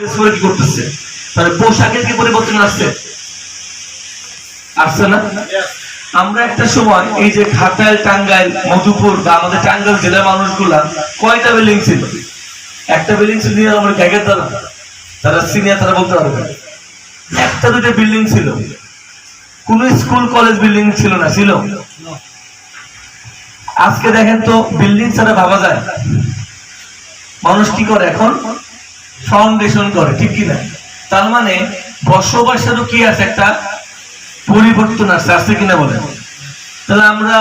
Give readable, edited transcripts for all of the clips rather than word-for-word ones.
কি করতেছে, তাহলে পোশাকের কি পরিবর্তন আসছে? আসছে না? আমরা একটা সময় এই যে ঘাটাইল, টাঙ্গাইল, মধুপুর বা আমাদের টাঙ্গাইল জেলার মানুষগুলা কয়টা বিল্ডিং ছিল? একটা বিল্ডিং ছিল আমার গ্যাগের দ্বারা, তারা সিনিয়র তারা বলতে পারবে। একটা দুটো বিল্ডিং ছিল, কোন স্কুল কলেজ বিল্ডিং ছিল না, ছিল? আজকে দেখেন তো বিল্ডিং ছাড়া ভাবা যায়? মানুষ কি করে এখন? ফাউন্ডেশন করে, ঠিক কিনা? তার মানে বসবাসেরও কি আছে, একটা পরিবর্তন আসছে, আছে কিনা বলেন? তাহলে আমরা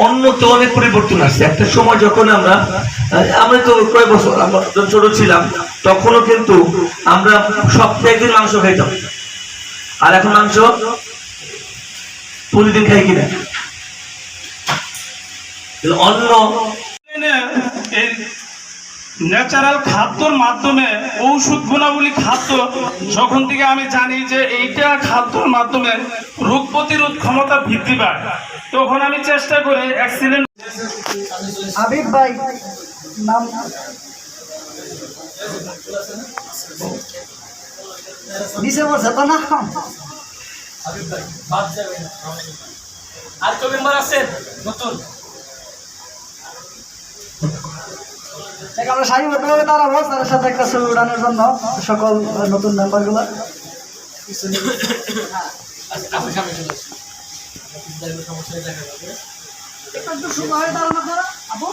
অন্য তো অনেক পরিবর্তন আসছে। একটা সময় যখন আমরা তো কয়েক বছর আমরা ছোট ছিলাম, তখনও কিন্তু আমরা সপ্তাহে একদিন মাংস খাইতাম, আর এখন মাংস প্রতিদিন খাই কিনা? অন্য ন্যাচারাল খাদ্যর মাধ্যমে ঔষধ গুণাবলী খাদ্য যখন থেকে আমি জানি যে এইটা খাদ্যর মাধ্যমে রোগ প্রতিরোধ ক্ষমতা বৃদ্ধি পায়, তখন আমি চেষ্টা করি অ্যাক্সিডেন্ট। আবিব ভাই নাম নিচে বসে তো না। আবিব ভাই বাদ যাবে না। আর তো মেম্বার আছেন নতুন? আমরা সারিবদ্ধভাবে দাঁড়াবো তাদের সাথে একটা ছবি উঠানোর জন্য, সকল নতুন মেম্বার গুলা। একটু সময় হয় দাঁড়ানো আপনারা আপু।